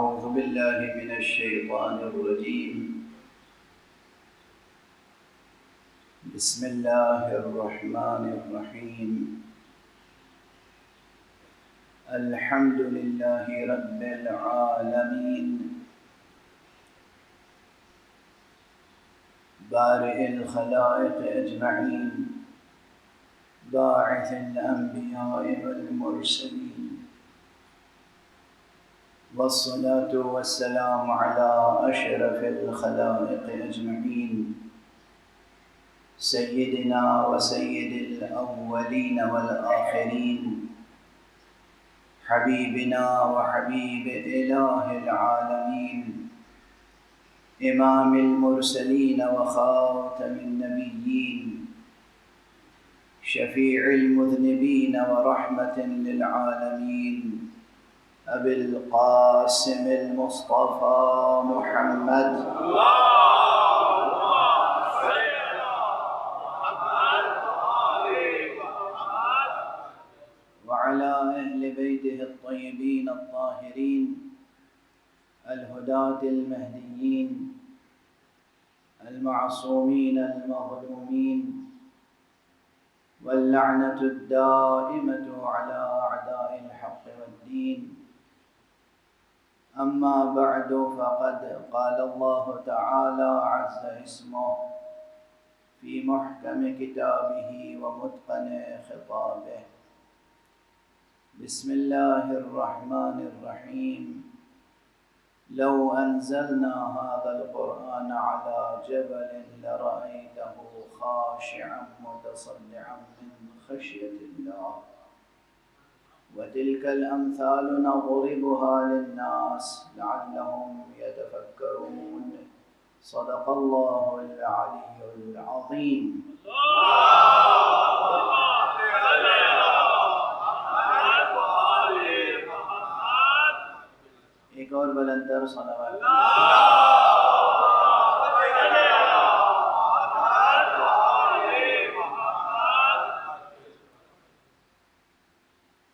أعوذ بالله من الشيطان الرجيم. بسم الله الرحمن الرحيم. الحمد لله رب العالمين بارئ الخلائق أجمعين باعث الأنبياء والمرسلين، والصلاة والسلام على أشرف الخلائق أجمعين سيدنا وسيد الأولين والآخرين حبيبنا وحبيب إله العالمين إمام المرسلين وخاتم النبيين شفيع المذنبين ورحمة للعالمين أبي القاسم المصطفى محمد وعلى أهل بيته الطيبين الطاهرين الهداة المهديين المعصومين المظلومين، واللعنة الدائمة على أعداء الحق والدين. أما بعد، فقد قال الله تعالى عز اسمه في محكم كتابه ومتقن خطابه. بسم الله الرحمن الرحيم. لو أنزلنا هذا القرآن على جبل لرأيته خاشعا متصدعا من خشية الله، وتلك الأمثال نضربها للناس لعلهم يتفكرون. صدق الله العلي العظيم. ایک اور بلندر صلوات.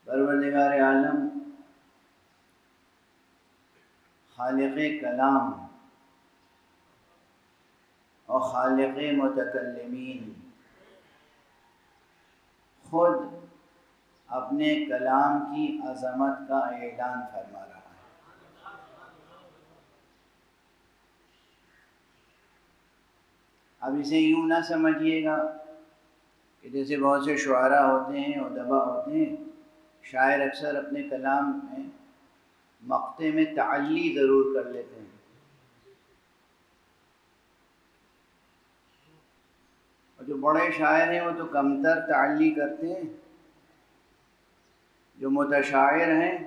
پروردگار عالم خالق کلام اور خالق متکلمین خود اپنے کلام کی عظمت کا اعلان فرما رہا ہے. اب اسے یوں نہ سمجھیے گا کہ جیسے بہت سے شعراء ہوتے ہیں، ادبا ہوتے ہیں، شاعر اکثر اپنے کلام میں مقطع میں تعلی ضرور کر لیتے ہیں، اور جو بڑے شاعر ہیں وہ تو کمتر تعلی کرتے ہیں. جو متشاعر ہیں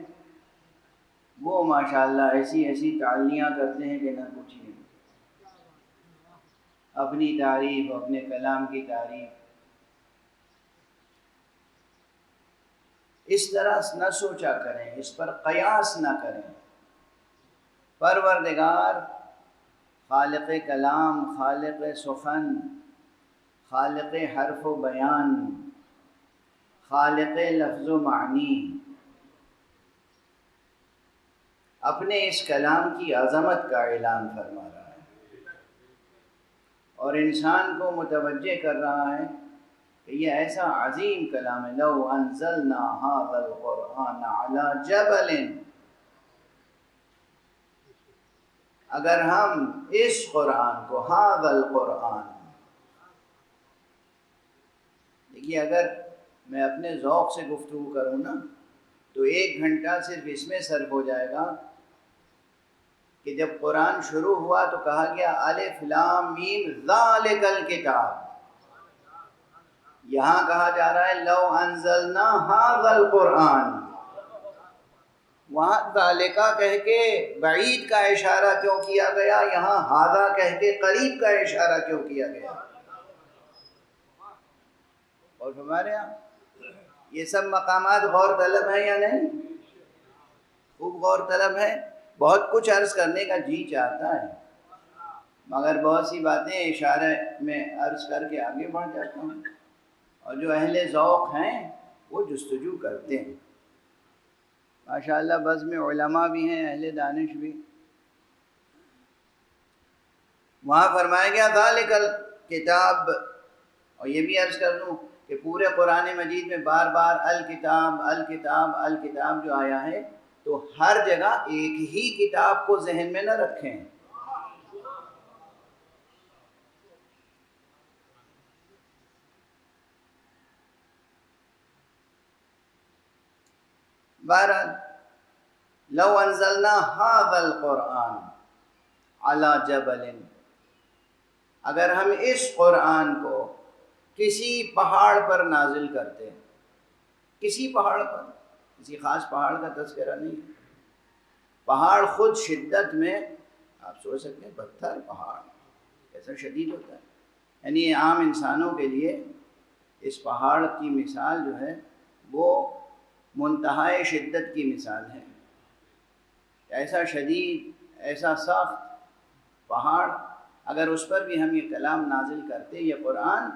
وہ ماشاءاللہ ایسی ایسی تعلیاں کرتے ہیں کہ نہ پوچھیے. اپنی تعریف، اپنے کلام کی تعریف اس طرح نہ سوچا کریں، اس پر قیاس نہ کریں. پروردگار خالق کلام، خالق سخن، خالق حرف و بیان، خالق لفظ و معنی اپنے اس کلام کی عظمت کا اعلان فرما رہا ہے اور انسان کو متوجہ کر رہا ہے کہ یہ ایسا عظیم کلام ہے. لو انزلنا هذا القرآن على جبل، اگر ہم اس قرآن کو، هذا القرآن، دیکھیے اگر میں اپنے ذوق سے گفتگو کروں نا تو 1 گھنٹہ صرف اس میں صرف ہو جائے گا کہ جب قرآن شروع ہوا تو کہا گیا الف لام میم ذالک الکتاب، یہاں کہا جا رہا ہے لو انزلنا ھذا القرآن. وہاں ذالکہ کہہ کے بعید کا اشارہ کیوں کیا گیا، یہاں ھذا کہہ کے قریب کا اشارہ کیوں کیا گیا؟ اور ہمارے یہاں یہ سب مقامات غور طلب ہیں یا نہیں؟ خوب غور طلب ہے. بہت کچھ عرض کرنے کا جی چاہتا ہے، مگر بہت سی باتیں اشارے میں عرض کر کے آگے بڑھ جاتا ہوں، اور جو اہل ذوق ہیں وہ جستجو کرتے ہیں. ماشاءاللہ بزم میں علماء بھی ہیں، اہل دانش بھی. وہاں فرمایا گیا ذالک الکتاب، اور یہ بھی عرض کر دوں کہ پورے قرآن مجید میں بار بار الکتاب الکتاب الکتاب جو آیا ہے، تو ہر جگہ ایک ہی کتاب کو ذہن میں نہ رکھیں. بہرحال لو انزلنا هذا القرآن على جبل، اگر ہم اس قرآن کو کسی پہاڑ پر نازل کرتے، کسی پہاڑ پر، کسی خاص پہاڑ کا تذکرہ نہیں، پہاڑ خود شدت میں آپ سوچ سکتے ہیں، پتھر پہاڑ کیسا شدید ہوتا ہے. یعنی عام انسانوں کے لیے اس پہاڑ کی مثال جو ہے وہ منتہائے شدت کی مثال ہے. ایسا شدید، ایسا سخت پہاڑ، اگر اس پر بھی ہم یہ کلام نازل کرتے، یہ قرآن،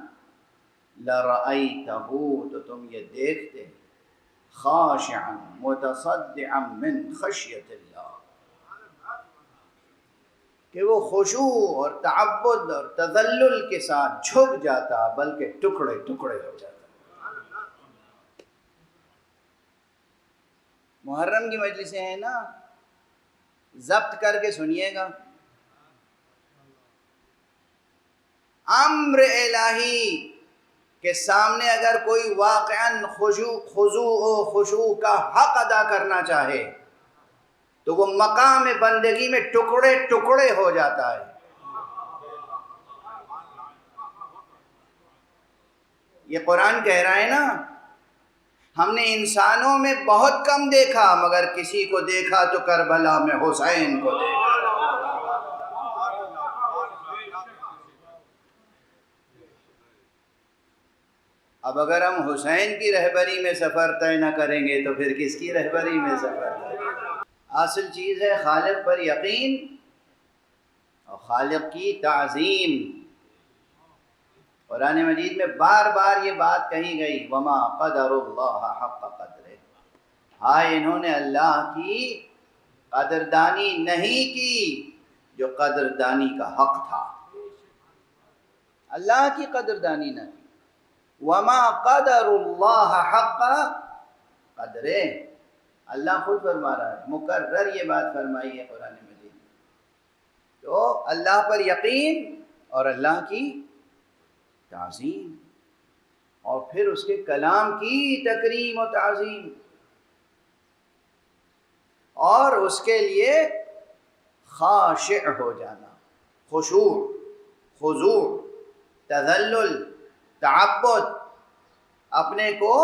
لَرَأَيْتَهُ، تو تم یہ دیکھتے، خاشعا متصدعا من خشیت اللہ، کہ وہ خشوع اور تعبد اور تذلل کے ساتھ جھک جاتا، بلکہ ٹکڑے ٹکڑے ہو جاتا. محرم کی مجلسیں ہیں نا، ضبط کر کے سنیے گا. امر الہی کے سامنے اگر کوئی واقعاً خضوع و خشوع کا حق ادا کرنا چاہے تو وہ مقام بندگی میں ٹکڑے ٹکڑے ہو جاتا ہے. یہ قرآن کہہ رہا ہے نا، ہم نے انسانوں میں بہت کم دیکھا، مگر کسی کو دیکھا تو کربلا میں حسین کو دیکھا. اب اگر ہم حسین کی رہبری میں سفر طے نہ کریں گے تو پھر کس کی رہبری میں سفر طے؟ اصل چیز ہے خالق پر یقین اور خالق کی تعظیم. قرآن مجید میں بار بار یہ بات کہی گئی، وما قدر اللہ حق قدرہ، ہائے انہوں نے اللہ کی قدردانی نہیں کی جو قدردانی کا حق تھا. اللہ کی قدردانی نہ کی. وما قدر اللہ حق قدرہ، اللہ خود فرما رہا ہے، مکرر یہ بات فرمائی ہے قرآن مجید میں. تو اللہ پر یقین اور اللہ کی تعظیم، اور پھر اس کے کلام کی تکریم و تعظیم، اور اس کے لیے خاشع ہو جانا، خشوع، خضوع، تذلل، تعبد، اپنے کو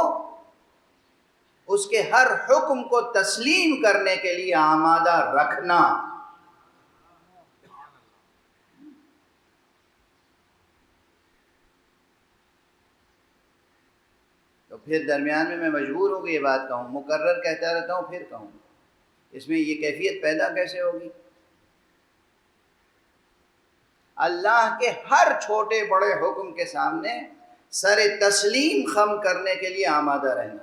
اس کے ہر حکم کو تسلیم کرنے کے لیے آمادہ رکھنا. تو پھر درمیان میں مجبور ہوں کہ یہ بات کہوں، مکرر کہتا رہتا ہوں پھر کہوں، اس میں یہ کیفیت پیدا کیسے ہوگی؟ اللہ کے ہر چھوٹے بڑے حکم کے سامنے سر تسلیم خم کرنے کے لیے آمادہ رہنا.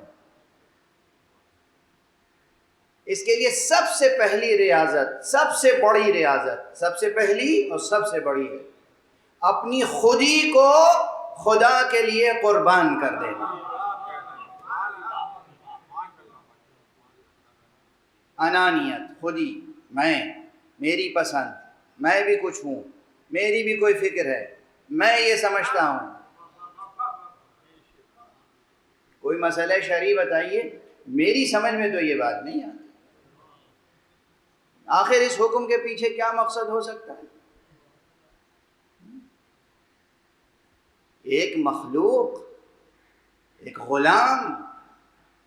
اس کے لیے سب سے پہلی ریاضت، سب سے بڑی ریاضت، سب سے پہلی اور سب سے بڑی ہے اپنی خودی کو خدا کے لیے قربان کر دینا. انانیت، خودی، میں، میری پسند، میں بھی کچھ ہوں، میری بھی کوئی فکر ہے، میں یہ سمجھتا ہوں. کوئی مسئلہ شرعی بتائیے، میری سمجھ میں تو یہ بات نہیں آتی. آخر اس حکم کے پیچھے کیا مقصد ہو سکتا ہے؟ ایک مخلوق، ایک غلام،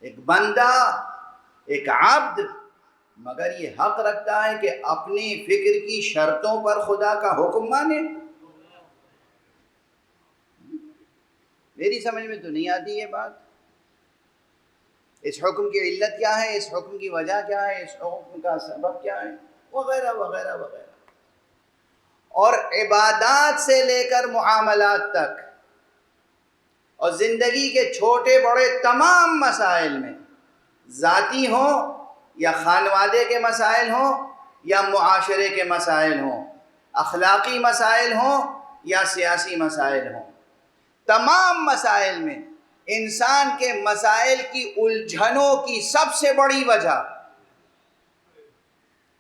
ایک بندہ، ایک عبد، مگر یہ حق رکھتا ہے کہ اپنی فکر کی شرطوں پر خدا کا حکم مانے. میری سمجھ میں تو نہیں آتی یہ بات. اس حکم کی علت کیا ہے، اس حکم کی وجہ کیا ہے، اس حکم کا سبب کیا ہے، وغیرہ وغیرہ وغیرہ. اور عبادات سے لے کر معاملات تک اور زندگی کے چھوٹے بڑے تمام مسائل میں، ذاتی ہوں یا خانوادے کے مسائل ہوں یا معاشرے کے مسائل ہوں، اخلاقی مسائل ہوں یا سیاسی مسائل ہوں، تمام مسائل میں انسان کے مسائل کی الجھنوں کی سب سے بڑی وجہ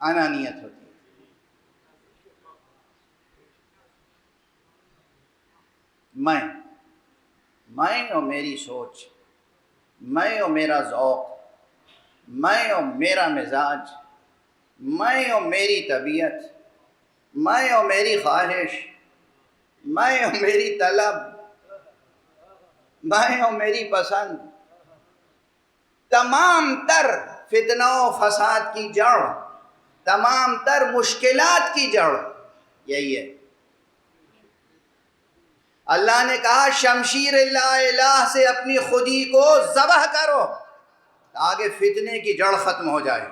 انانیت ہوتی ہے۔ میں اور میری سوچ، میں اور میرا ذوق، میں اور میرا مزاج، میں اور میری طبیعت، میں اور میری خواہش، میں اور میری طلب، میں اور میری پسند، تمام تر فتنہ و فساد کی جڑ، تمام تر مشکلات کی جڑ یہی ہے۔ اللہ نے کہا شمشیر لا الہ سے اپنی خودی کو ذبح کرو تاکہ فتنے کی جڑ ختم ہو جائے۔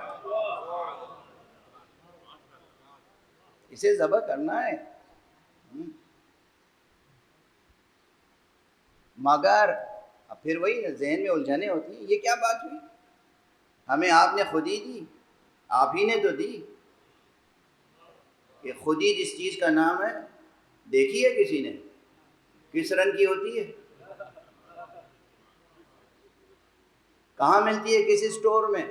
اسے ذبح کرنا ہے، مگر اب پھر وہی ذہن میں الجھنیں ہوتی ہیں، یہ کیا بات ہوئی؟ ہمیں آپ نے خودی دی، آپ ہی نے تو دی۔ یہ خودی جس چیز کا نام ہے، دیکھی ہے کسی نے کس رنگ کی ہوتی ہے؟ کہاں ملتی ہے؟ کس اسٹور میں؟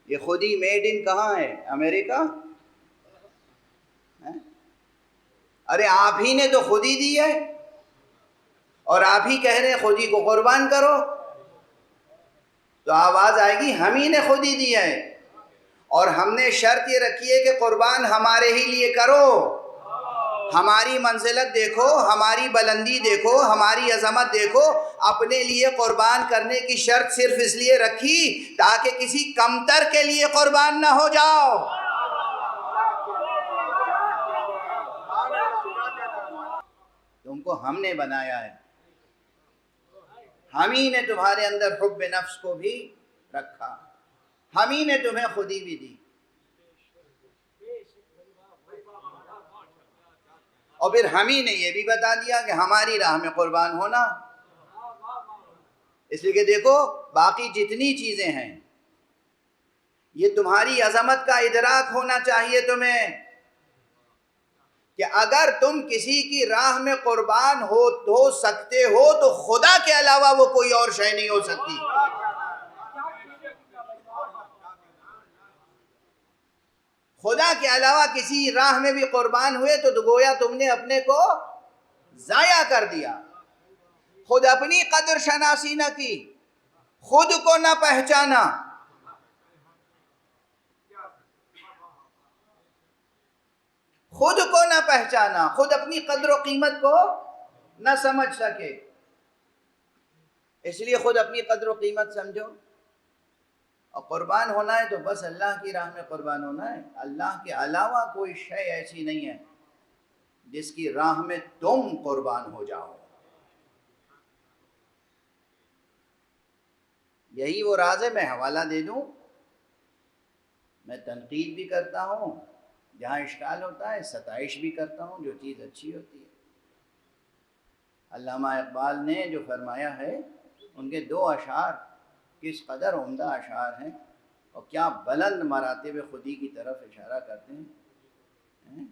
یہ خودی میڈ ان کہاں ہے؟ امریکہ؟ ارے آپ ہی نے تو خودی دی ہے اور آپ ہی کہہ رہے ہیں خودی کو قربان کرو، تو آواز آئے گی ہم ہی نے خودی دی ہے اور ہم نے شرط یہ رکھی ہے کہ قربان ہمارے ہی لیے کرو۔ ہماری منزلت دیکھو، ہماری بلندی دیکھو، ہماری عظمت دیکھو، اپنے لیے قربان کرنے کی شرط صرف اس لیے رکھی تاکہ کسی کمتر کے لیے قربان نہ ہو جاؤ۔ تم کو ہم نے بنایا ہے، ہم ہی نے تمہارے اندر حب نفس کو بھی رکھا، ہم ہی نے تمہیں خودی بھی دی، اور پھر ہم ہی نے یہ بھی بتا دیا کہ ہماری راہ میں قربان ہونا۔ اس لیے کہ دیکھو باقی جتنی چیزیں ہیں یہ تمہاری عظمت کا ادراک ہونا چاہیے تمہیں کہ اگر تم کسی کی راہ میں قربان ہو سکتے ہو تو خدا کے علاوہ وہ کوئی اور شے نہیں ہو سکتی۔ خدا کے علاوہ کسی راہ میں بھی قربان ہوئے تو گویا تم نے اپنے کو ضائع کر دیا، خود اپنی قدر شناسی نہ کی، خود کو نہ پہچانا۔ خود کو نہ پہچانا، خود اپنی قدر و قیمت کو نہ سمجھ سکے۔ اس لیے خود اپنی قدر و قیمت سمجھو، اور قربان ہونا ہے تو بس اللہ کی راہ میں قربان ہونا ہے۔ اللہ کے علاوہ کوئی شے ایسی نہیں ہے جس کی راہ میں تم قربان ہو جاؤ۔ یہی وہ راز ہے۔ میں حوالہ دے دوں، میں تنقید بھی کرتا ہوں جہاں اشکال ہوتا ہے، ستائش بھی کرتا ہوں جو چیز اچھی ہوتی ہے۔ علامہ اقبال نے جو فرمایا ہے، ان کے 2 اشعار کس قدر عمدہ اشعار ہیں اور کیا بلند مراتب خودی کی طرف اشارہ کرتے ہیں۔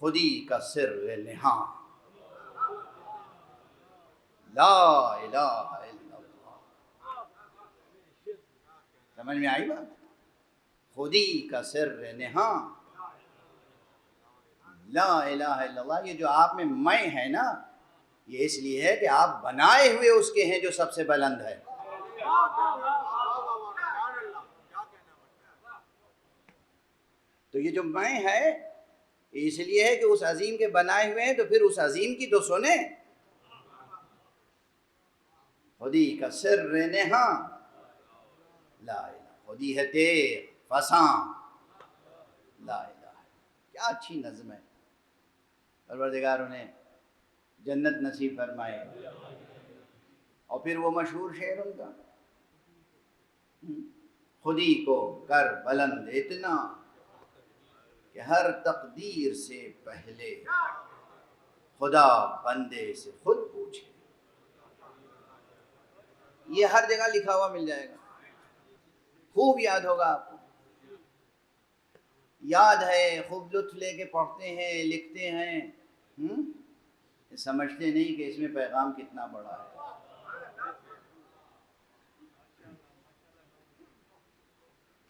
خودی کا سر نہاں لا الہ الا اللہ۔ سمجھ میں آئی بات؟ خودی کا سر نہاں لا الہ الا اللہ۔ یہ جو آپ میں ہے نا، یہ اس لیے ہے کہ آپ بنائے ہوئے اس کے ہیں جو سب سے بلند ہے۔ تو یہ جو میں ہے اس لیے ہے کہ اس عظیم کے بنائے ہوئے ہیں، تو پھر اس عظیم کی تو سنیں۔ خودی کا سر نہاں لا الہ، خودی ہے تیغ فساں لا الہ۔ کیا اچھی نظم ہے، پروردگار انہیں جنت نصیب فرمائے۔ اور پھر وہ مشہور شعر ان کا، خودی کو کر بلند اتنا کہ ہر تقدیر سے پہلے خدا بندے سے خود پوچھے۔ یہ ہر جگہ لکھا ہوا مل جائے گا، خوب یاد ہوگا آپ کو، یاد ہے، خوب لطف لے کے پڑھتے ہیں، لکھتے ہیں، سمجھتے نہیں کہ اس میں پیغام کتنا بڑا ہے۔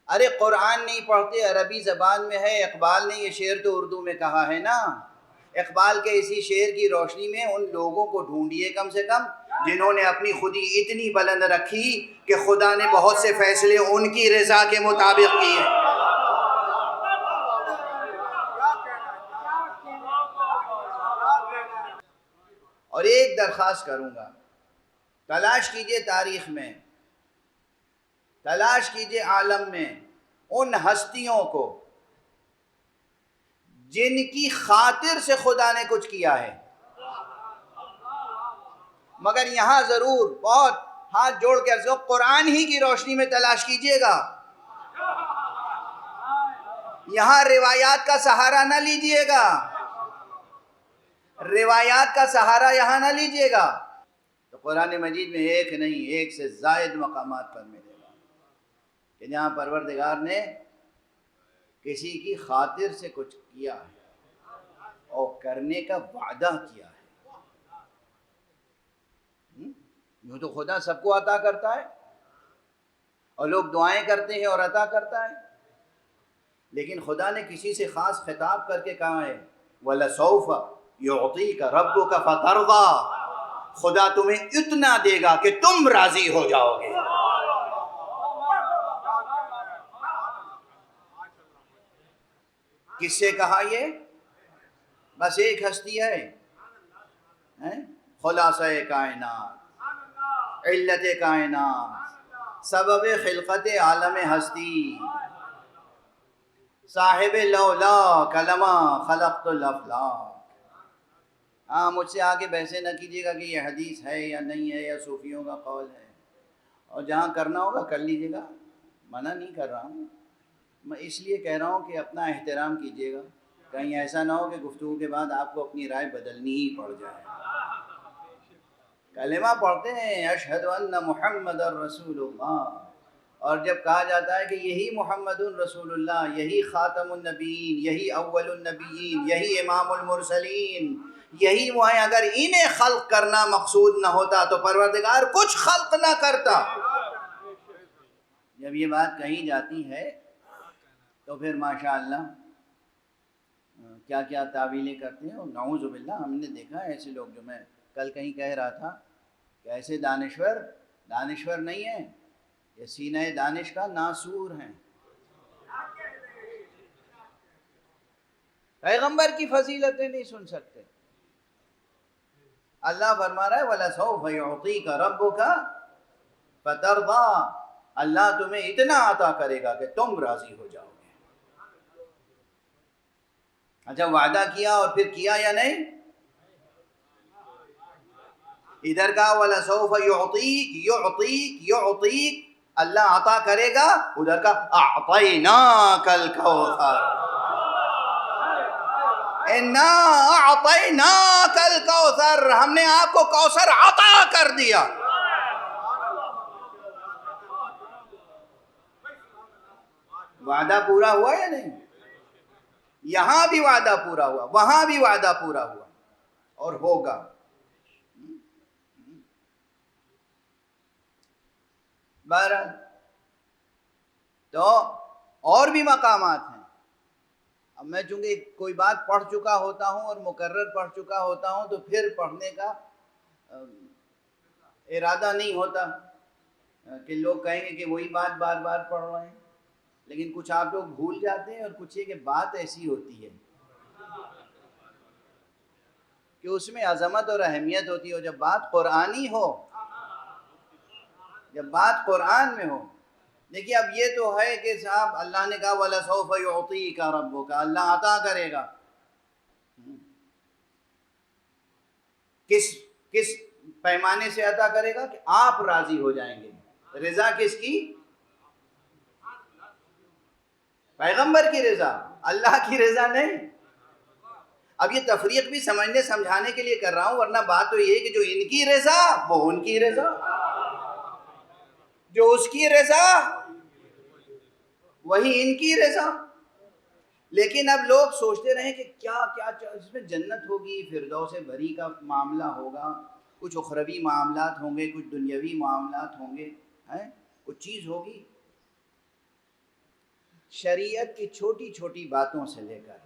ارے قرآن نہیں پڑھتے، عربی زبان میں ہے، اقبال نے یہ شعر تو اردو میں کہا ہے نا۔ اقبال کے اسی شعر کی روشنی میں ان لوگوں کو ڈھونڈیے کم سے کم جنہوں نے اپنی خودی اتنی بلند رکھی کہ خدا نے بہت سے فیصلے ان کی رضا کے مطابق کیے۔ اور ایک درخواست کروں گا، تلاش کیجئے تاریخ میں، تلاش کیجئے عالم میں ان ہستیوں کو جن کی خاطر سے خدا نے کچھ کیا ہے، مگر یہاں ضرور بہت ہاتھ جوڑ کے عرض قرآن ہی کی روشنی میں تلاش کیجئے گا، یہاں روایات کا سہارا نہ لیجئے گا، روایات کا سہارا یہاں نہ لیجئے گا۔ تو قرآن مجید میں ایک نہیں، ایک سے زائد مقامات پر ملے گا کہ جہاں پروردگار نے کسی کی خاطر سے کچھ کیا ہے اور کرنے کا وعدہ کیا ہے۔ یوں تو خدا سب کو عطا کرتا ہے اور لوگ دعائیں کرتے ہیں اور عطا کرتا ہے، لیکن خدا نے کسی سے خاص خطاب کر کے کہا ہے وَلَسَوْفَ يُعْطِيكَ رَبُّكَ فَتَرْضَىٰ، خدا تمہیں اتنا دے گا کہ تم راضی ہو جاؤ گے۔ کس سے کہا یہ؟ بس ایک ہستی ہے، خلاصہ کائنات، علت کائنات، سبب خلقت عالم ہستی، صاحب لولا کلمہ خلقت الافلاک۔ ہاں مجھ سے آگے بحثیں نہ کیجیے گا کہ یہ حدیث ہے یا نہیں ہے یا صوفیوں کا قول ہے، اور جہاں کرنا ہوگا کر لیجیے گا، منع نہیں کر رہا ہوں، میں اس لیے کہہ رہا ہوں کہ اپنا احترام کیجیے گا، کہیں ایسا نہ ہو کہ گفتگو کے بعد آپ کو اپنی رائے بدلنی ہی پڑ جائے۔ کلمہ پڑھتے ہیں اشہد ان محمد رسول اللہ، اور جب کہا جاتا ہے کہ یہی محمد رسول اللہ، یہی خاتم النبیین، یہی اول النبیین، یہی امام المرسلین، یہی وہ ہیں، اگر انہیں خلق کرنا مقصود نہ ہوتا تو پروردگار کچھ خلق نہ کرتا۔ جب یہ بات کہی جاتی ہے تو پھر ماشاءاللہ کیا کیا تعویلیں کرتے ہیں، اور نعوذ باللہ ہم نے دیکھا ہے ایسے لوگ، جو میں کل کہیں کہہ رہا تھا کہ ایسے دانشور نہیں ہیں، یہ سینہ دانش کا ناسور ہیں، پیغمبر کی فضیلتیں نہیں سن سکتے۔ اللہ فرما رہا ہے وَلَسَوْفَ يُعْطِيكَ رَبُّكَ فَتَرْضَىٰ، اللہ تمہیں اتنا عطا کرے گا کہ تم راضی ہو جاؤ گے۔ اچھا وعدہ کیا اور پھر کیا یا نہیں؟ ادھر کا وَلَسَوْفَ يُعْطِيكَ يُعْطِيكَ اللہ عطا کرے گا، ادھر کا أَعْطَيْنَاكَ الْكَوْثَرَ، اِنَّا أَعْطَيْنَاكَ الْكَوْثَرَ، ہم نے آپ کو کوثر عطا کر دیا۔ وعدہ پورا ہوا یا نہیں؟ یہاں بھی وعدہ پورا ہوا، وہاں بھی وعدہ پورا ہوا اور ہوگا۔ بہرحال تو اور بھی مقامات ہیں۔ اب میں چونکہ کوئی بات پڑھ چکا ہوتا ہوں اور مکرر پڑھ چکا ہوتا ہوں تو پھر پڑھنے کا ارادہ نہیں ہوتا کہ لوگ کہیں گے کہ وہی بات بار بار پڑھ رہے ہیں، لیکن کچھ آپ لوگ بھول جاتے ہیں، اور کچھ یہ کہ بات ایسی ہوتی ہے کہ اس میں عظمت اور اہمیت ہوتی ہے، اور جب بات قرآنی ہو، جب بات قرآن میں ہو، دیکھیے اب یہ تو ہے کہ صاحب اللہ نے کہا وَلَسَوْفَ يُعْطِيكَ رَبُّكَ، اللہ عطا کرے گا، کس پیمانے سے عطا کرے گا کہ آپ راضی ہو جائیں گے۔ رضا کس کی؟ پیغمبر کی رضا، اللہ کی رضا نہیں۔ اب یہ تفریق بھی سمجھنے سمجھانے کے لیے کر رہا ہوں، ورنہ بات تو یہ ہے کہ جو ان کی رضا وہ ان کی رضا۔ جو اس کی رضا وہی ان کی رضا. لیکن اب لوگ سوچتے رہے کہ کیا کیا اس میں جنت ہوگی، فردوس بری کا معاملہ ہوگا، کچھ اخروی معاملات ہوں گے، کچھ دنیاوی معاملات ہوں گے، کچھ چیز ہوگی. شریعت کی چھوٹی چھوٹی باتوں سے لے کر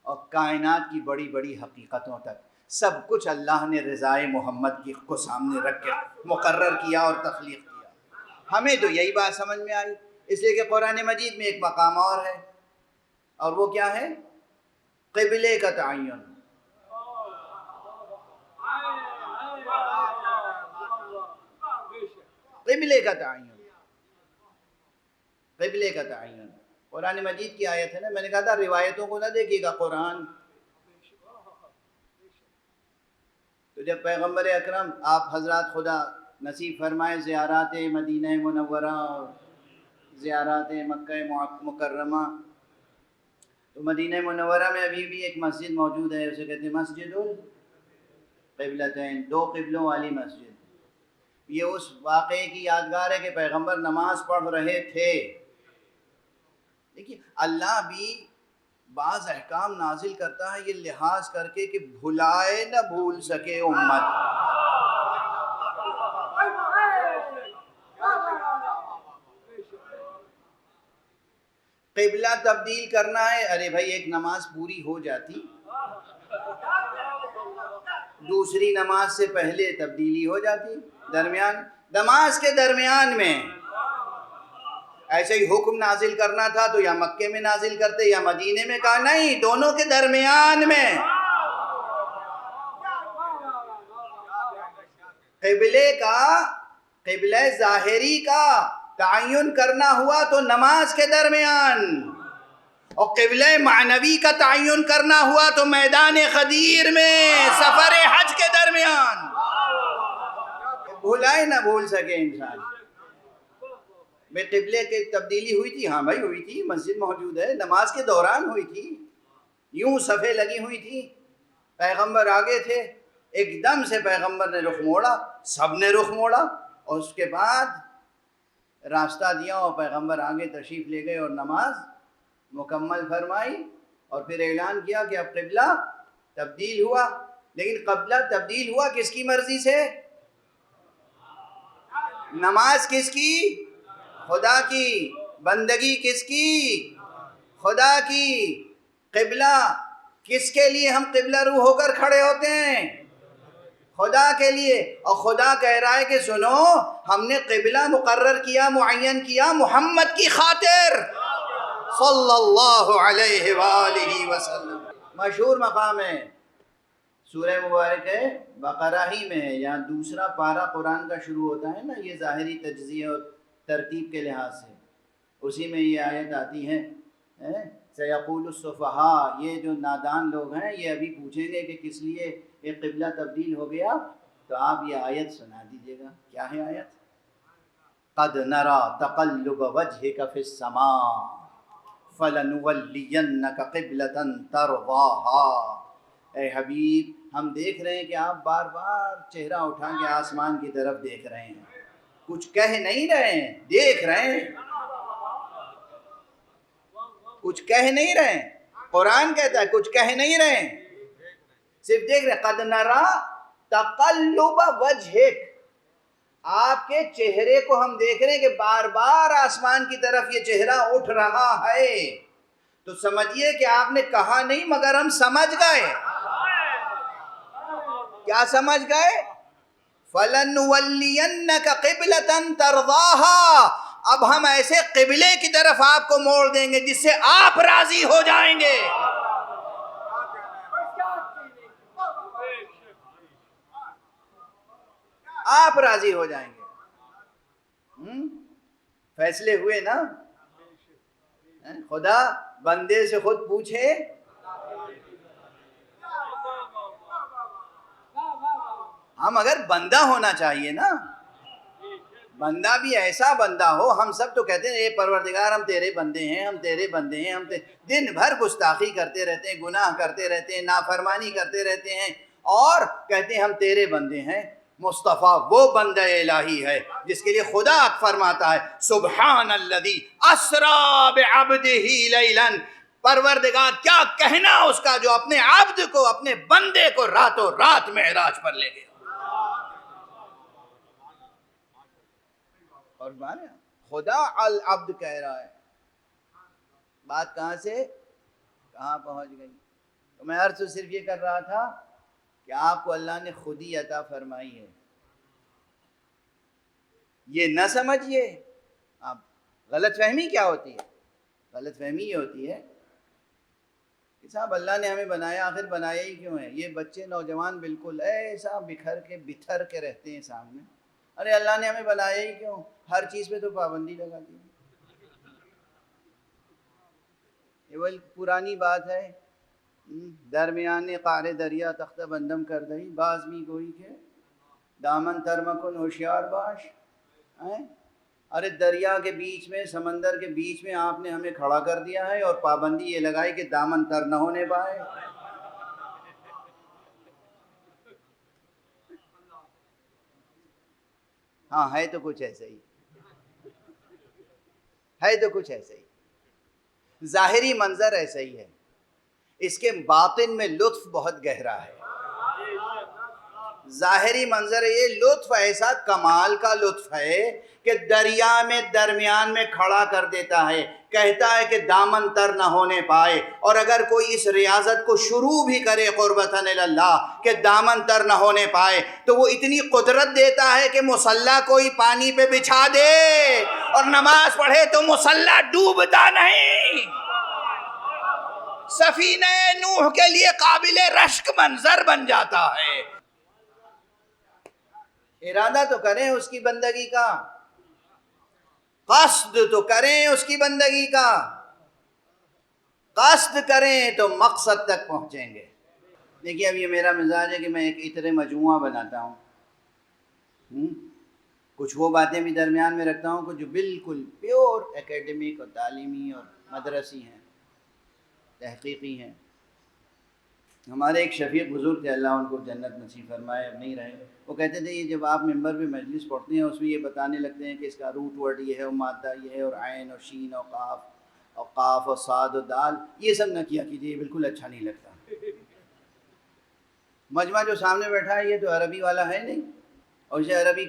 اور کائنات کی بڑی بڑی حقیقتوں تک سب کچھ اللہ نے رضائے محمد کی کو سامنے رکھ کے مقرر کیا اور تخلیق کیا. ہمیں تو یہی بات سمجھ میں آئی، اس لیے کہ قرآن مجید میں ایک مقام اور ہے، اور وہ کیا ہے؟ قبلے کا تعین. قبلے کا تعین، قبلے کا تعین قرآن مجید کی آیت ہے نا. میں نے کہا تھا روایتوں کو نہ دیکھیے گا قرآن. تو جب پیغمبر اکرم آپ حضرات خدا نصیب فرمائے زیارات مدینہ منورہ، زیارات مکہ مکرمہ، تو مدینہ منورہ میں ابھی بھی ایک مسجد موجود ہے، اسے کہتے ہیں مسجد القبلتین، دو قبلوں والی مسجد. یہ اس واقعے کی یادگار ہے کہ پیغمبر نماز پڑھ رہے تھے. دیکھیے اللہ بھی بعض احکام نازل کرتا ہے یہ لحاظ کر کے کہ بھلائے نہ بھول سکے امت. قبلہ تبدیل کرنا ہے، ارے بھائی ایک نماز پوری ہو جاتی، دوسری نماز سے پہلے تبدیلی ہو جاتی، درمیان نماز کے درمیان میں ایسے ہی حکم نازل کرنا تھا تو یا مکے میں نازل کرتے یا مدینے میں. کہا نہیں، دونوں کے درمیان میں. قبلے کا، قبلہ ظاہری کا تعین کرنا ہوا تو نماز کے درمیان، اور قبلہ معنوی کا تعین کرنا ہوا تو میدان غدیر میں سفر حج کے درمیان. بھولائے نہ بھول سکے انسان. میں قبلے کی تبدیلی ہوئی تھی، ہاں بھائی ہوئی تھی، مسجد موجود ہے، نماز کے دوران ہوئی تھی، یوں صفیں لگی ہوئی تھی، پیغمبر آگے تھے، ایک دم سے پیغمبر نے رخ موڑا، سب نے رخ موڑا، اور اس کے بعد راستہ دیا اور پیغمبر آگے تشریف لے گئے اور نماز مکمل فرمائی، اور پھر اعلان کیا کہ اب قبلہ تبدیل ہوا. لیکن قبلہ تبدیل ہوا کس کی مرضی سے؟ نماز کس کی؟ خدا کی. بندگی کس کی؟ خدا کی. قبلہ کس کے لیے ہم قبلہ رو ہو کر کھڑے ہوتے ہیں؟ خدا کے لیے. اور خدا کہہ رہا ہے کہ سنو، ہم نے قبلہ مقرر کیا، معین کیا محمد کی خاطر صلی اللہ علیہ وآلہ وسلم. مشہور مقام ہے، سورہ مبارک ہے بقرہ ہی میں ہے، یہاں دوسرا پارہ قرآن کا شروع ہوتا ہے نا، یہ ظاہری تجزیہ اور ترتیب کے لحاظ سے اسی میں یہ آیت آتی ہے، سیقول السفہاء، یہ جو نادان لوگ ہیں یہ ابھی پوچھیں گے کہ کس لیے یہ قبلہ تبدیل ہو گیا. تو آپ یہ آیت سنا دیجیے گا. کیا ہے آیت؟ قد نرى تقلب وجهك في السماء فلنولینک قبلة ترضاها. اے حبیب ہم دیکھ رہے ہیں کہ آپ بار بار چہرہ اٹھا کے آسمان کی طرف دیکھ رہے ہیں، کچھ کہہ نہیں رہے ہیں، دیکھ رہے ہیں، کچھ کہہ نہیں رہے ہیں. قرآن کہتا ہے کچھ کہہ نہیں رہے ہیں، صرف دیکھ رہے ہیں. قد نرى تقلب وجهک، آپ کے چہرے کو ہم دیکھ رہے ہیں کہ بار بار آسمان کی طرف یہ چہرہ اٹھ رہا ہے. تو سمجھیے کہ آپ نے کہا نہیں مگر ہم سمجھ گئے. کیا سمجھ گئے؟ فَلَنُوَلِّيَنَّكَ قِبْلَةً تَرْضَاهَا، اب ہم ایسے قبلے کی طرف آپ کو موڑ دیں گے جس سے آپ راضی ہو جائیں گے. آپ راضی ہو جائیں گے. فیصلے ہوئے نا. خدا بندے سے خود پوچھے، ہم اگر بندہ ہونا چاہیے نا، بندہ بھی ایسا بندہ ہو. ہم سب تو کہتے ہیں اے پروردگار ہم تیرے بندے ہیں، ہم تیرے بندے ہیں، ہم دن بھر گستاخی کرتے رہتے ہیں، گناہ کرتے رہتے ہیں، نافرمانی کرتے رہتے ہیں، اور کہتے ہیں ہم تیرے بندے ہیں. مصطفیٰ وہ بندہ الہی ہے جس کے لیے خدا فرماتا ہے سبحان الذی اسریٰ بعبدہ لیلا، پروردگار کیا کہنا اس کا جو اپنے عبد کو، اپنے بندے کو راتوں رات معراج پر لے گیا۔ اور مانے خدا العبد کہہ رہا ہے، بات کہاں سے کہاں پہنچ گئی؟ تو میں عرض صرف یہ کر رہا تھا کہ آپ کو اللہ نے خود ہی عطا فرمائی ہے، یہ نہ سمجھیے آپ۔ غلط فہمی کیا ہوتی ہے؟ غلط فہمی یہ ہوتی ہے کہ صاحب اللہ نے ہمیں بنایا، آخر بنایا ہی کیوں ہے؟ یہ بچے نوجوان بالکل ایسا بتھر کے رہتے ہیں سامنے، ارے اللہ نے ہمیں بنایا ہی کیوں؟ ہر چیز پہ تو پابندی لگا دی۔ یہ وہ پرانی بات ہے، درمیان قعر دریا تختہ بندم کر دہی، باز می گوئی کے دامن ترمکن ہوشیار باش۔ ارے دریا کے بیچ میں، سمندر کے بیچ میں آپ نے ہمیں کھڑا کر دیا ہے اور پابندی یہ لگائی کہ دامن تر نہ ہونے پائے۔ ہاں ہے تو کچھ ایسا ہی، ہے تو کچھ ایسا ہی، ظاہری منظر ایسا ہی ہے، اس کے باطن میں لطف بہت گہرا ہے۔ ظاہری منظر یہ لطف ایسا کمال کا لطف ہے کہ دریا میں درمیان میں کھڑا کر دیتا ہے، کہتا ہے کہ دامن تر نہ ہونے پائے، اور اگر کوئی اس ریاضت کو شروع بھی کرے قربتاً اللہ کہ دامن تر نہ ہونے پائے، تو وہ اتنی قدرت دیتا ہے کہ مصلی کوئی پانی پہ بچھا دے اور نماز پڑھے تو مصلی ڈوبتا نہیں، سفینہ نوح کے لیے قابل رشک منظر بن جاتا ہے۔ ارادہ تو کریں اس کی بندگی کا، قصد تو کریں اس کی بندگی کا، قصد کریں تو مقصد تک پہنچیں گے۔ دیکھیے اب یہ میرا مزاج ہے کہ میں ایک عطر مجموعہ بناتا ہوں، کچھ وہ باتیں بھی درمیان میں رکھتا ہوں کہ جو بالکل پیور اکیڈمک اور تعلیمی اور مدرسی ہیں، تحقیقی ہیں۔ ہمارے ایک شفیق بزرگ تھے، اللہ ان کو جنت نصیب فرمائے، اب نہیں رہے، وہ کہتے تھے یہ جب آپ ممبر پہ مجلس پڑھتے ہیں اس میں یہ بتانے لگتے ہیں کہ اس کا روٹ ورڈ یہ ہے اور مادہ یہ ہے اور عین اور شین اور قاف اور صاد اور دال، یہ سب نہ کیا کیجیے، یہ بالکل اچھا نہیں لگتا۔ مجمع جو سامنے بیٹھا ہے یہ تو عربی والا ہے نہیں، اور اسے عربی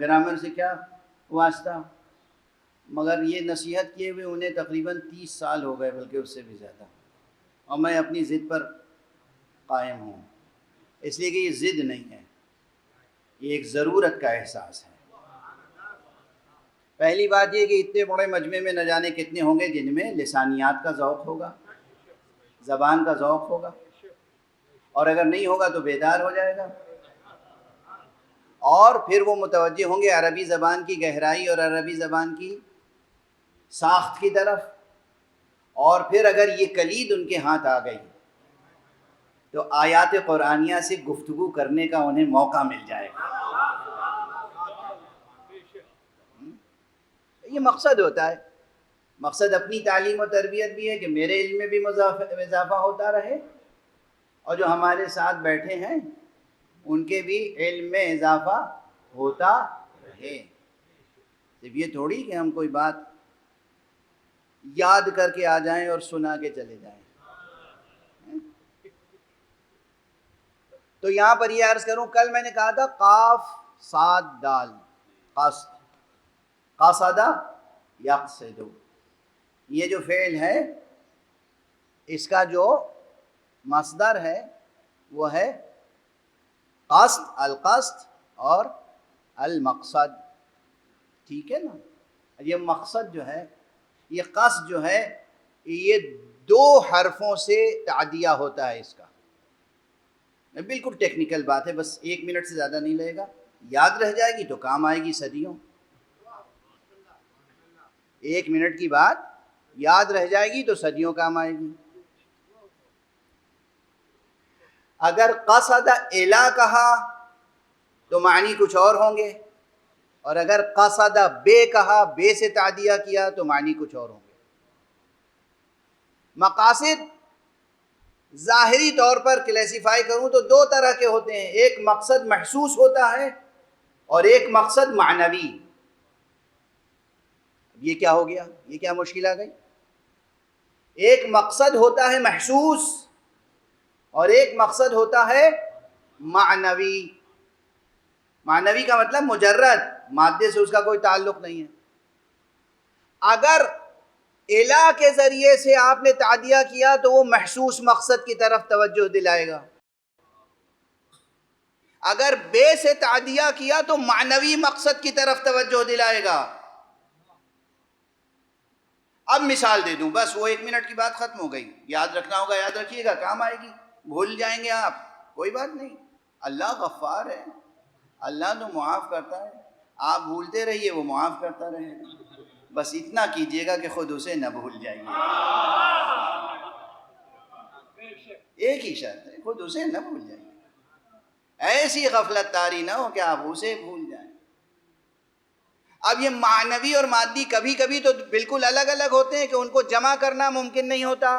گرامر سے کیا واسطہ، مگر یہ نصیحت کیے ہوئے انہیں تقریباً 30 سال ہو گئے، بلکہ اس سے بھی زیادہ، اور میں اپنی ضد پر قائم ہوں، اس لیے کہ یہ ضد نہیں ہے، یہ ایک ضرورت کا احساس ہے۔ پہلی بات یہ کہ اتنے بڑے مجمع میں نہ جانے کتنے ہوں گے جن میں لسانیات کا ذوق ہوگا، زبان کا ذوق ہوگا، اور اگر نہیں ہوگا تو بیدار ہو جائے گا، اور پھر وہ متوجہ ہوں گے عربی زبان کی گہرائی اور عربی زبان کی ساخت کی طرف، اور پھر اگر یہ کلید ان کے ہاتھ آ گئی تو آیات قرآنیہ سے گفتگو کرنے کا انہیں موقع مل جائے گا۔ یہ مقصد ہوتا ہے، مقصد اپنی تعلیم و تربیت بھی ہے کہ میرے علم میں بھی اضافہ ہوتا رہے، اور جو ہمارے ساتھ بیٹھے ہیں ان کے بھی علم میں اضافہ ہوتا رہے۔ صرف یہ تھوڑی کہ ہم کوئی بات یاد کر کے آ جائیں اور سنا کے چلے جائیں۔ تو یہاں پر یہ عرض کروں، کل میں نے کہا تھا قاف صاد دال، قصد، قصد یقصد، یہ جو فعل ہے اس کا جو مصدر ہے وہ ہے قصد، القصد اور المقصد، ٹھیک ہے نا؟ یہ مقصد جو ہے، یہ قصد جو ہے، یہ 2 حرفوں سے تعدیہ ہوتا ہے اس کا، بالکل ٹیکنیکل بات ہے، بس 1 منٹ سے زیادہ نہیں لگے گا، یاد رہ جائے گی تو کام آئے گی صدیوں۔ 1 منٹ کی بات یاد رہ جائے گی تو صدیوں کام آئے گی۔ اگر قصد الا کہا تو معنی کچھ اور ہوں گے، اور اگر قصد بے کہا، بے سے تعدیہ کیا تو معنی کچھ اور ہوں گے۔ مقاصد ظاہری طور پر کلیسیفائی کروں تو 2 طرح کے ہوتے ہیں، ایک مقصد محسوس ہوتا ہے اور ایک مقصد معنوی. یہ کیا ہو گیا؟ یہ کیا مشکل آ گئی؟ ایک مقصد ہوتا ہے محسوس اور ایک مقصد ہوتا ہے معنوی. معنوی کا مطلب مجرد، مادے سے اس کا کوئی تعلق نہیں ہے. اگر الہ کے ذریعے سے آپ نے تعدیہ کیا تو وہ محسوس مقصد کی طرف توجہ دلائے گا. اگر بے سے تعدیہ کیا تو معنوی مقصد کی طرف توجہ دلائے گا. اب مثال دے دوں، بس وہ 1 منٹ کی بات ختم ہو گئی. یاد رکھنا ہوگا، یاد رکھیے گا، کام آئے گی. بھول جائیں گے آپ، کوئی بات نہیں. اللہ غفار ہے، اللہ تو معاف کرتا ہے. آپ بھولتے رہیے، وہ معاف کرتا رہے گا. بس اتنا کیجئے گا کہ خود اسے نہ بھول جائیے. ایک ہی شرط ہے، خود اسے نہ بھول جائیے. ایسی غفلت طاری نہ ہو کہ آپ اسے بھول جائیں. اب یہ معنوی اور مادی کبھی کبھی تو بالکل الگ الگ ہوتے ہیں کہ ان کو جمع کرنا ممکن نہیں ہوتا،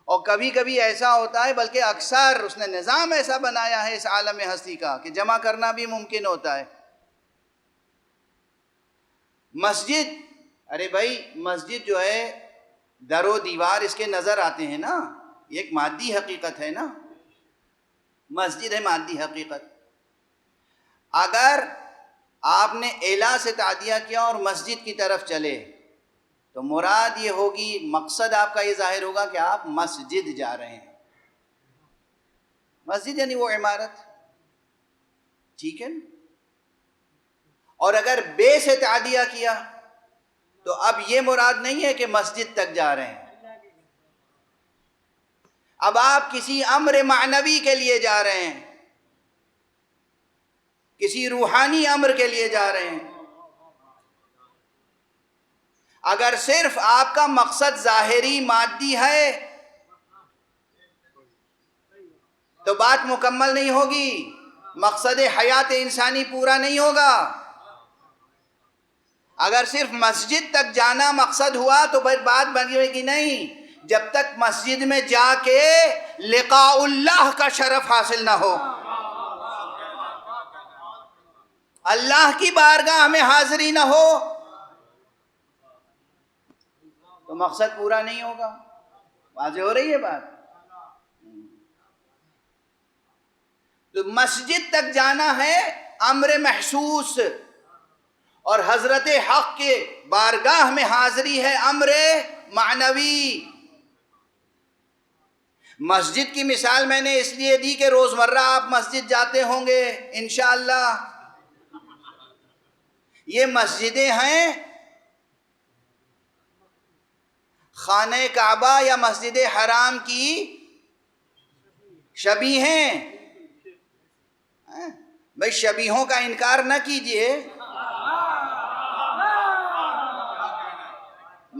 اور کبھی کبھی ایسا ہوتا ہے، بلکہ اکثر اس نے نظام ایسا بنایا ہے اس عالم ہستی کا کہ جمع کرنا بھی ممکن ہوتا ہے. مسجد، ارے بھائی مسجد جو ہے در و دیوار اس کے نظر آتے ہیں نا، یہ ایک مادی حقیقت ہے نا. مسجد ہے مادی حقیقت. اگر آپ نے الہ سے تعدیہ کیا اور مسجد کی طرف چلے تو مراد یہ ہوگی، مقصد آپ کا یہ ظاہر ہوگا کہ آپ مسجد جا رہے ہیں. مسجد یعنی وہ عمارت، ٹھیک ہے. اور اگر بے سے تعدیہ کیا تو اب یہ مراد نہیں ہے کہ مسجد تک جا رہے ہیں. اب آپ کسی امر معنوی کے لیے جا رہے ہیں، کسی روحانی امر کے لیے جا رہے ہیں. اگر صرف آپ کا مقصد ظاہری مادی ہے تو بات مکمل نہیں ہوگی، مقصد حیات انسانی پورا نہیں ہوگا. اگر صرف مسجد تک جانا مقصد ہوا تو پھر بات بنے گی نہیں جب تک مسجد میں جا کے لقاء اللہ کا شرف حاصل نہ ہو، اللہ کی بارگاہ میں حاضری نہ ہو، تو مقصد پورا نہیں ہوگا. واضح ہو رہی ہے بات؟ تو مسجد تک جانا ہے امر محسوس، اور حضرت حق کے بارگاہ میں حاضری ہے امر معنوی. مسجد کی مثال میں نے اس لیے دی کہ روزمرہ آپ مسجد جاتے ہوں گے انشاءاللہ. یہ مسجدیں ہیں خانہ کعبہ یا مسجد حرام کی شبیہ ہیں. بھئی شبیہوں کا انکار نہ کیجئے.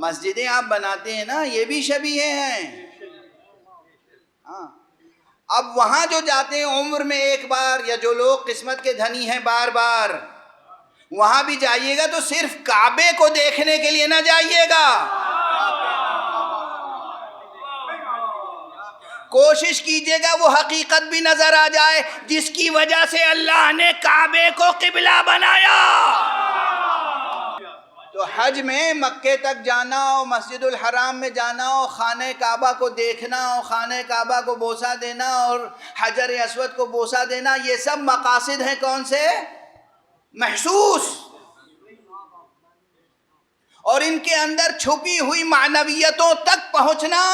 مسجدیں آپ بناتے ہیں نا، یہ بھی شبیہ ہیں. اب وہاں جو جاتے ہیں عمر میں ایک بار، یا جو لوگ قسمت کے دھنی ہیں بار بار، وہاں بھی جائیے گا تو صرف کعبے کو دیکھنے کے لیے نہ جائیے گا. کوشش کیجئے گا وہ حقیقت بھی نظر آ جائے جس کی وجہ سے اللہ نے کعبے کو قبلہ بنایا. تو حج میں مکے تک جانا ہو، مسجد الحرام میں جانا ہو، خانہ کعبہ کو دیکھنا ہو، خانہ کعبہ کو بوسہ دینا اور حجر اسود کو بوسہ دینا، یہ سب مقاصد ہیں کون سے؟ محسوس. اور ان کے اندر چھپی ہوئی معنویتوں تک پہنچنا،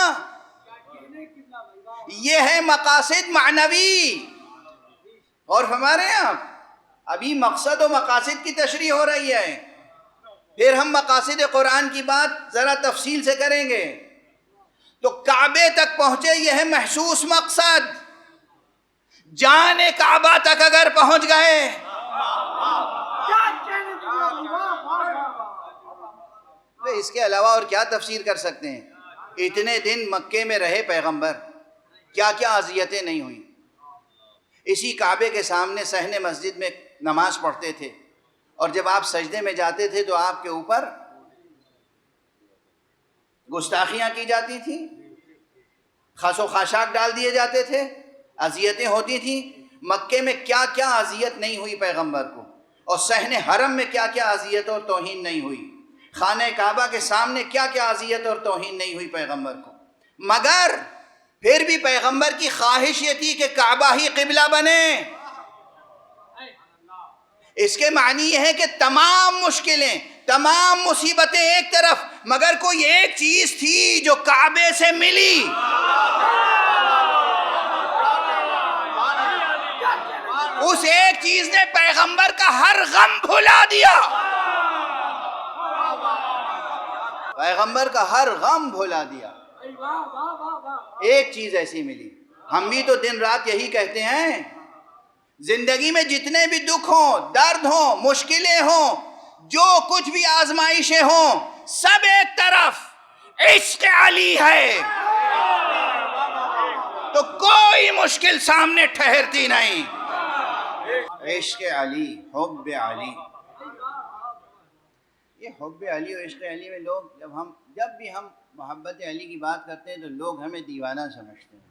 یہ ہے مقاصد معنوی. اور فرما رہے ہیں آپ، ابھی مقصد و مقاصد کی تشریح ہو رہی ہے، پھر ہم مقاصد قرآن کی بات ذرا تفصیل سے کریں گے. تو کعبے تک پہنچے، یہ ہے محسوس مقصد. جان کعبہ تک اگر پہنچ گئے تو اس کے علاوہ اور کیا تفسیر کر سکتے ہیں؟ اتنے دن مکے میں رہے پیغمبر، کیا کیا اذیتیں نہیں ہوئیں. اسی کعبے کے سامنے صحن مسجد میں نماز پڑھتے تھے، اور جب آپ سجدے میں جاتے تھے تو آپ کے اوپر گستاخیاں کی جاتی تھیں، خس و خاشاک ڈال دیے جاتے تھے، اذیتیں ہوتی تھیں. مکے میں کیا کیا اذیت نہیں ہوئی پیغمبر کو. اور صحن حرم میں کیا کیا اذیت اور توہین نہیں ہوئی، خانہ کعبہ کے سامنے کیا کیا اذیت اور توہین نہیں ہوئی پیغمبر کو، مگر پھر بھی پیغمبر کی خواہش یہ تھی کہ کعبہ ہی قبلہ بنے۔ اس کے معنی یہ ہے کہ تمام مشکلیں، تمام مصیبتیں ایک طرف، مگر کوئی ایک چیز تھی جو کعبے سے ملی، اس ایک چیز نے پیغمبر کا ہر غم بھلا دیا، پیغمبر کا ہر غم بھلا دیا۔ ایک چیز ایسی ملی۔ ہم بھی تو دن رات یہی کہتے ہیں، زندگی میں جتنے بھی دکھ ہوں، درد ہوں، مشکلیں ہوں، جو کچھ بھی آزمائشیں ہوں، سب ایک طرف، عشق علی ہے تو کوئی مشکل سامنے ٹھہرتی نہیں۔ عشق علی، حب علی، یہ حب علی اور عشق علی میں لوگ جب بھی ہم محبت علی کی بات کرتے ہیں تو لوگ ہمیں دیوانہ سمجھتے ہیں۔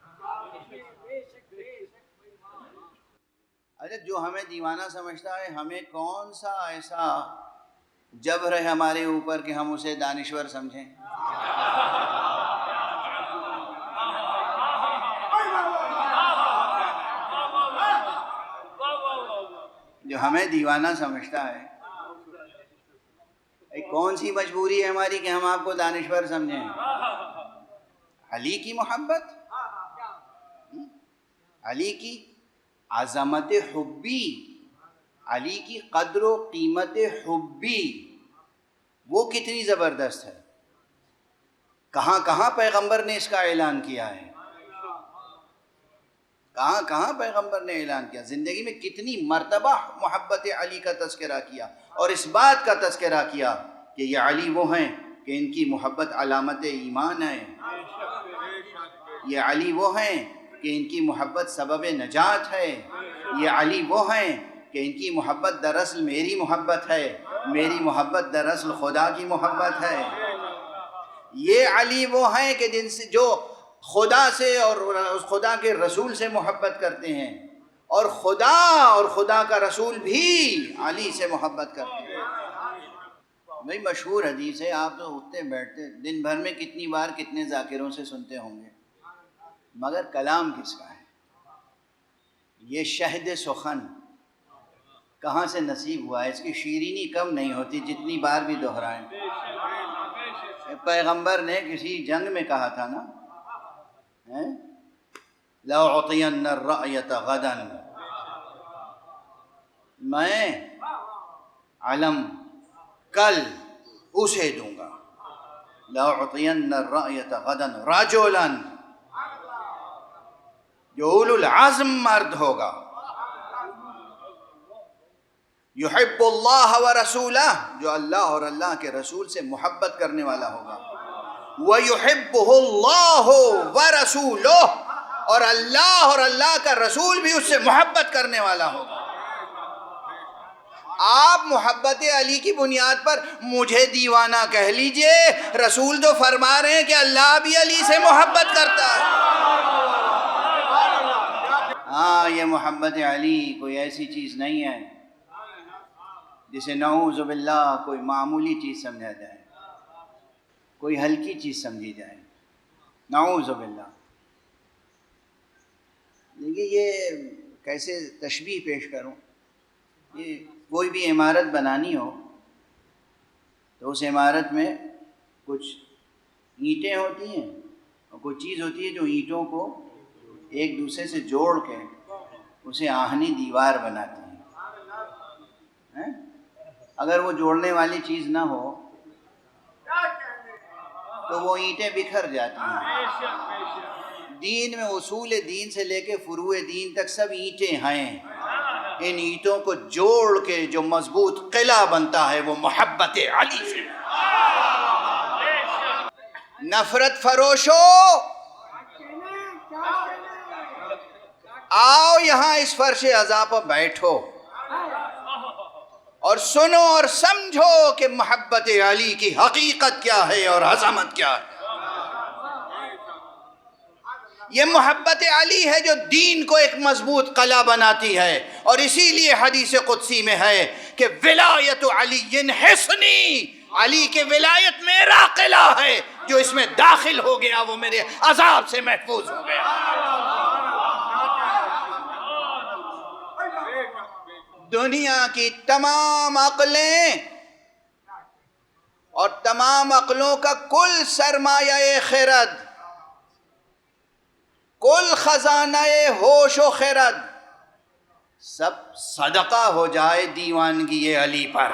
اچھا، جو ہمیں دیوانہ سمجھتا ہے، ہمیں کون سا ایسا جبر ہے ہمارے اوپر کہ ہم اسے دانشور سمجھیں؟ جو ہمیں دیوانہ سمجھتا ہے، کون سی مجبوری ہے ہماری کہ ہم آپ کو دانشور سمجھیں؟ علی کی محبت، علی کی عظمت حبی، علی کی قدر و قیمت حبی، وہ کتنی زبردست ہے۔ کہاں کہاں پیغمبر نے اس کا اعلان کیا ہے، کہاں کہاں پیغمبر نے اعلان کیا، زندگی میں کتنی مرتبہ محبت علی کا تذکرہ کیا، اور اس بات کا تذکرہ کیا کہ یہ علی وہ ہیں کہ ان کی محبت علامت ایمان ہے، یہ علی وہ ہیں کہ ان کی محبت سبب نجات ہے، یہ علی وہ ہیں کہ ان کی محبت دراصل میری محبت ہے، میری محبت دراصل خدا کی محبت ہے، یہ علی وہ ہیں کہ جن سے جو خدا سے اور خدا کے رسول سے محبت کرتے ہیں، اور خدا کا رسول بھی علی سے محبت کرتے ہیں۔ بھئی مشہور حدیث ہے، آپ تو اٹھتے بیٹھتے دن بھر میں کتنی بار کتنے ذاکروں سے سنتے ہوں گے، مگر کلام کس کا ہے؟ یہ شہد سخن کہاں سے نصیب ہوا ہے؟ اس کی شیرینی کم نہیں ہوتی جتنی بار بھی دہرائیں۔ پیغمبر نے کسی جنگ میں کہا تھا نا، لَأُعْطِيَنَّ الرَّأْيَةَ غَدًا، میں علم کل اسے دوں گا، لَأُعْطِيَنَّ الرَّأْيَةَ غَدًا رَجُلًا، جو اولو العزم مرد ہوگا، یحب اللہ ورسولہ، جو اللہ اور اللہ کے رسول سے محبت کرنے والا ہوگا، وَيُحِبُّهُ اللَّهُ وَرَسُولُهُ، اور اللہ کا رسول بھی اس سے محبت کرنے والا ہوگا۔ آپ محبت علی کی بنیاد پر مجھے دیوانہ کہہ لیجئے، رسول تو فرما رہے ہیں کہ اللہ بھی علی سے محبت کرتا ہے۔ ہاں، یہ محبت علی کوئی ایسی چیز نہیں ہے جسے نعوذ باللہ کوئی معمولی چیز سمجھا جائے، کوئی ہلکی چیز سمجھی جائے، نعوذ باللہ۔ دیکھیے، یہ کیسے تشبیہ پیش کروں، یہ کوئی بھی عمارت بنانی ہو تو اس عمارت میں کچھ اینٹیں ہوتی ہیں اور کوئی چیز ہوتی ہے جو اینٹوں کو ایک دوسرے سے جوڑ کے اسے آہنی دیوار بناتی ہیں۔ اگر وہ جوڑنے والی چیز نہ ہو تو وہ اینٹیں بکھر جاتی ہیں۔ دین میں اصول دین سے لے کے فروع دین تک سب اینٹیں ہیں، ان اینٹوں کو جوڑ کے جو مضبوط قلعہ بنتا ہے وہ محبت علی سے۔ نفرت فروشو، آؤ یہاں اس فرش عزا پر بیٹھو اور سنو اور سمجھو کہ محبت علی کی حقیقت کیا ہے اور عظمت کیا ہے۔ یہ محبت علی ہے جو دین کو ایک مضبوط قلعہ بناتی ہے، اور اسی لیے حدیث قدسی میں ہے کہ ولایت علی حصنی، علی کے ولایت میرا قلعہ ہے، جو اس میں داخل ہو گیا وہ میرے عذاب سے محفوظ ہو گیا۔ دنیا کی تمام عقلیں اور تمام عقلوں کا کل سرمایہ خرد، کل خزانہ ہوش و خرد، سب صدقہ ہو جائے دیوانگی علی پر۔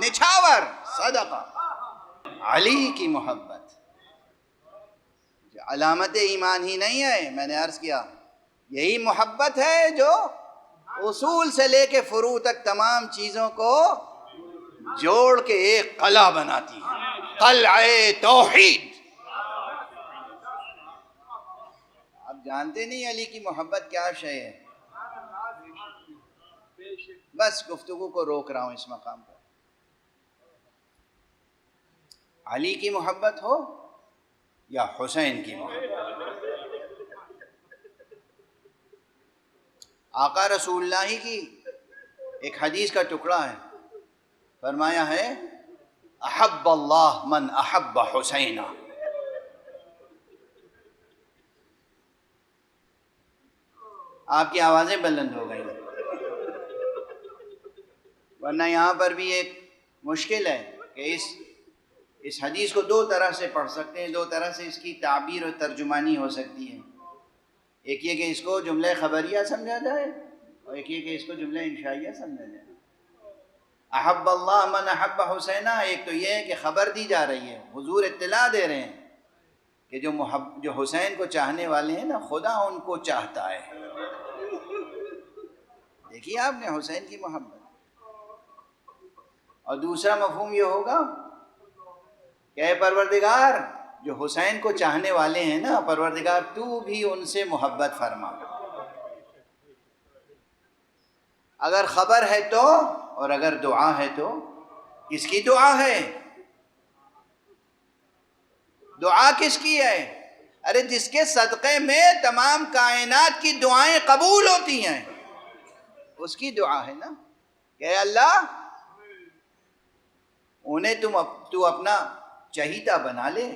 نچھاور صدقہ علی کی محبت علامت ایمان ہی نہیں ہے، میں نے عرض کیا یہی محبت ہے جو اصول سے لے کے فروع تک تمام چیزوں کو جوڑ کے ایک قلعہ بناتی ہے، قلعہ توحید۔ آپ جانتے نہیں علی کی محبت کیا شے ہے، بس گفتگو کو روک رہا ہوں اس مقام پر۔ علی کی محبت ہو یا حسین کی محبت، آقا رسول اللہ کی ایک حدیث کا ٹکڑا ہے، فرمایا ہے احب اللہ من احب حسینا۔ آپ کی آوازیں بلند ہو گئی، ورنہ یہاں پر بھی ایک مشکل ہے کہ اس حدیث کو دو طرح سے پڑھ سکتے ہیں، دو طرح سے اس کی تعبیر اور ترجمانی ہو سکتی ہے۔ ایک یہ کہ اس کو جملہ خبریہ سمجھا جائے، اور ایک یہ کہ اس کو جملہ انشائیہ سمجھا جائے۔ احب اللہ من احب حسینا، ایک تو یہ ہے کہ خبر دی جا رہی ہے، حضور اطلاع دے رہے ہیں کہ جو حسین کو چاہنے والے ہیں نا، خدا ان کو چاہتا ہے۔ دیکھیے آپ نے حسین کی محبت۔ اور دوسرا مفہوم یہ ہوگا کہ اے پروردگار، جو حسین کو چاہنے والے ہیں نا، پروردگار تو بھی ان سے محبت فرما۔ اگر خبر ہے تو، اور اگر دعا ہے تو، کس کی دعا ہے؟ دعا کس کی ہے؟ ارے جس کے صدقے میں تمام کائنات کی دعائیں قبول ہوتی ہیں، اس کی دعا ہے نا کہ اے اللہ انہیں تو اپنا چہیتا بنا لے،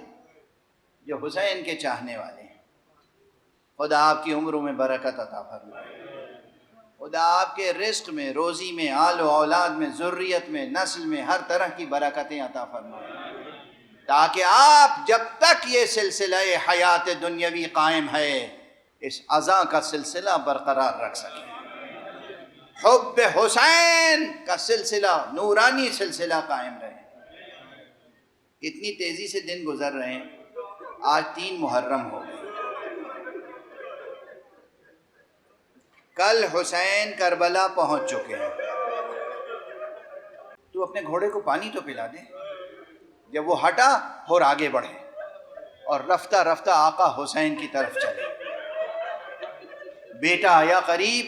جو حسین کے چاہنے والے ہیں۔ خدا آپ کی عمروں میں برکت عطا فرمائے، خدا آپ کے رزق میں، روزی میں، آل و اولاد میں، ذریت میں، نسل میں ہر طرح کی برکتیں عطا فرمائے، تاکہ آپ جب تک یہ سلسلہ حیات دنیاوی قائم ہے اس عزا کا سلسلہ برقرار رکھ سکیں، حب حسین کا سلسلہ، نورانی سلسلہ قائم رہے۔ کتنی تیزی سے دن گزر رہے ہیں، آج 3 محرم ہو گئے، کل حسین کربلا پہنچ چکے ہیں۔ تو اپنے گھوڑے کو پانی تو پلا دے، جب وہ ہٹا اور آگے بڑھے اور رفتہ رفتہ آقا حسین کی طرف چلے۔ بیٹا آیا قریب،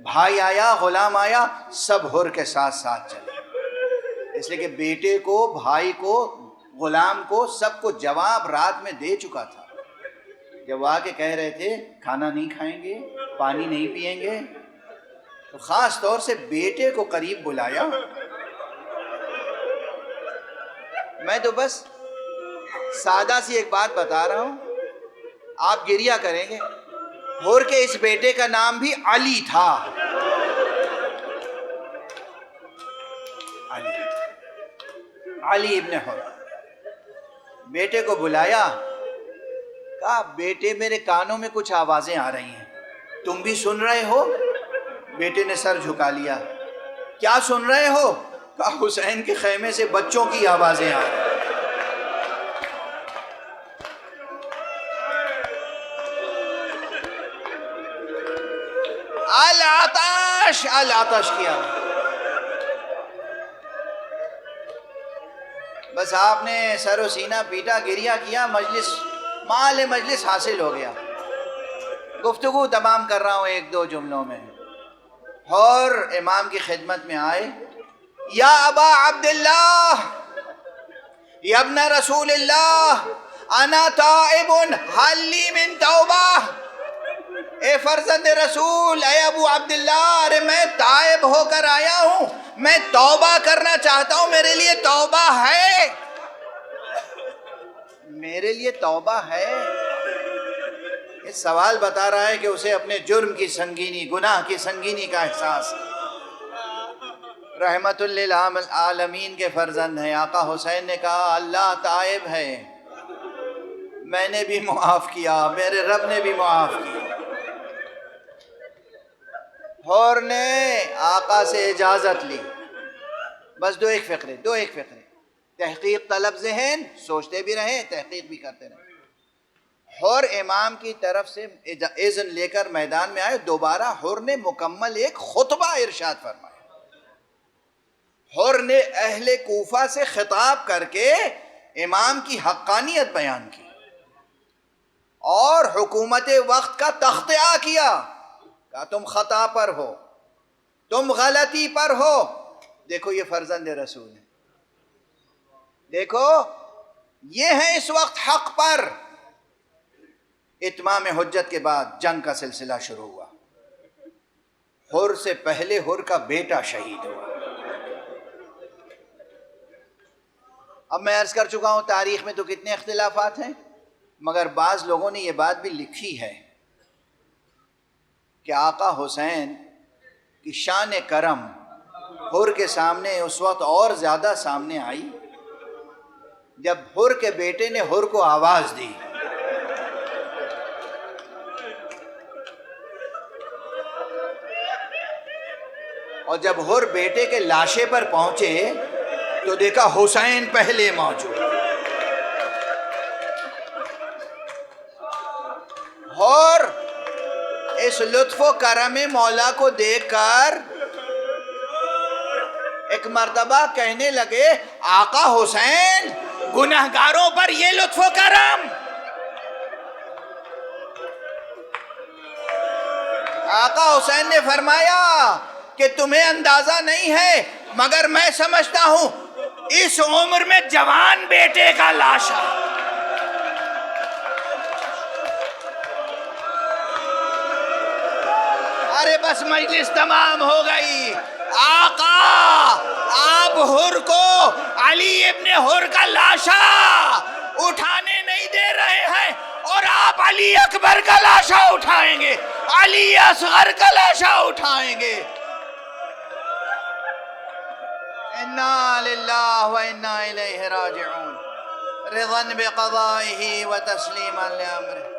بھائی آیا، غلام آیا، سب ہر کے ساتھ ساتھ چلے، اس لیے کہ بیٹے کو، بھائی کو، غلام کو، سب کو جواب رات میں دے چکا تھا۔ جب آ کے کہہ رہے تھے کھانا نہیں کھائیں گے، پانی نہیں پئیں گے، تو خاص طور سے بیٹے کو قریب بلایا۔ میں تو بس سادہ سی ایک بات بتا رہا ہوں، آپ گریہ کریں گے، ہور کے اس بیٹے کا نام بھی علی تھا۔ علی ابن حر، بیٹے کو بلایا، کہا بیٹے میرے کانوں میں کچھ آوازیں آ رہی ہیں، تم بھی سن رہے ہو؟ بیٹے نے سر جھکا لیا، کیا سن رہے ہو؟ کہا حسین کے خیمے سے بچوں کی آوازیں آ رہی ہیں۔ العطش العطش کیا، بس آپ نے سر و سینہ پیٹا، گریہ کیا، مال مجلس حاصل ہو گیا۔ گفتگو تمام کر رہا ہوں 1-2 جملوں میں، اور امام کی خدمت میں آئے یا ابا عبداللہ یا ابن رسول اللہ انا تائب حل لی من توبہ، اے فرزند رسول، اے ابو عبداللہ، ارے میں تائب ہو کر آیا ہوں، میں توبہ کرنا چاہتا ہوں، میرے لیے توبہ ہے، میرے لیے توبہ ہے۔ یہ سوال بتا رہا ہے کہ اسے اپنے جرم کی سنگینی، گناہ کی سنگینی کا احساس ہے۔ رحمت للعالمین کے فرزند ہیں، آقا حسین نے کہا اللہ تائب ہے، میں نے بھی معاف کیا، میرے رب نے بھی معاف کیا۔ حور نے آقا سے اجازت لی، بس دو ایک فقرے تحقیق طلب ذہن، سوچتے بھی رہیں تحقیق بھی کرتے رہیں۔ حور امام کی طرف سے اذن لے کر میدان میں آئے، دوبارہ حور نے مکمل ایک خطبہ ارشاد فرمایا۔ حور نے اہل کوفہ سے خطاب کر کے امام کی حقانیت بیان کی اور حکومت وقت کا تخطئہ کیا، کہا تم خطا پر ہو، تم غلطی پر ہو، دیکھو یہ فرزند رسول ہے، دیکھو یہ ہیں اس وقت حق پر۔ اتمام حجت کے بعد جنگ کا سلسلہ شروع ہوا، حر سے پہلے حر کا بیٹا شہید ہوا۔ اب میں عرض کر چکا ہوں تاریخ میں تو کتنے اختلافات ہیں، مگر بعض لوگوں نے یہ بات بھی لکھی ہے کہ آقا حسین کی شان کرم حر کے سامنے اس وقت اور زیادہ سامنے آئی جب حر کے بیٹے نے حر کو آواز دی۔ اور جب حر بیٹے کے لاشے پر پہنچے تو دیکھا حسین پہلے موجود۔ حر اس لطف و کرم مولا کو دیکھ کر ایک مرتبہ کہنے لگے آقا حسین گنہگاروں پر یہ لطف و کرم۔ آقا حسین نے فرمایا کہ تمہیں اندازہ نہیں ہے مگر میں سمجھتا ہوں اس عمر میں جوان بیٹے کا لاشا۔ ارے بس مجلس تمام ہو گئی، آقا آپ حر کو علی ابن حر کا لاشا اٹھانے نہیں دے رہے ہیں اور آپ علی اکبر کا لاشا اٹھائیں گے، علی اصغر کا لاشا اٹھائیں گے۔ انا للہ و انا الیہ راجعون، رضا بقضائہ و تسلیما لامرہ۔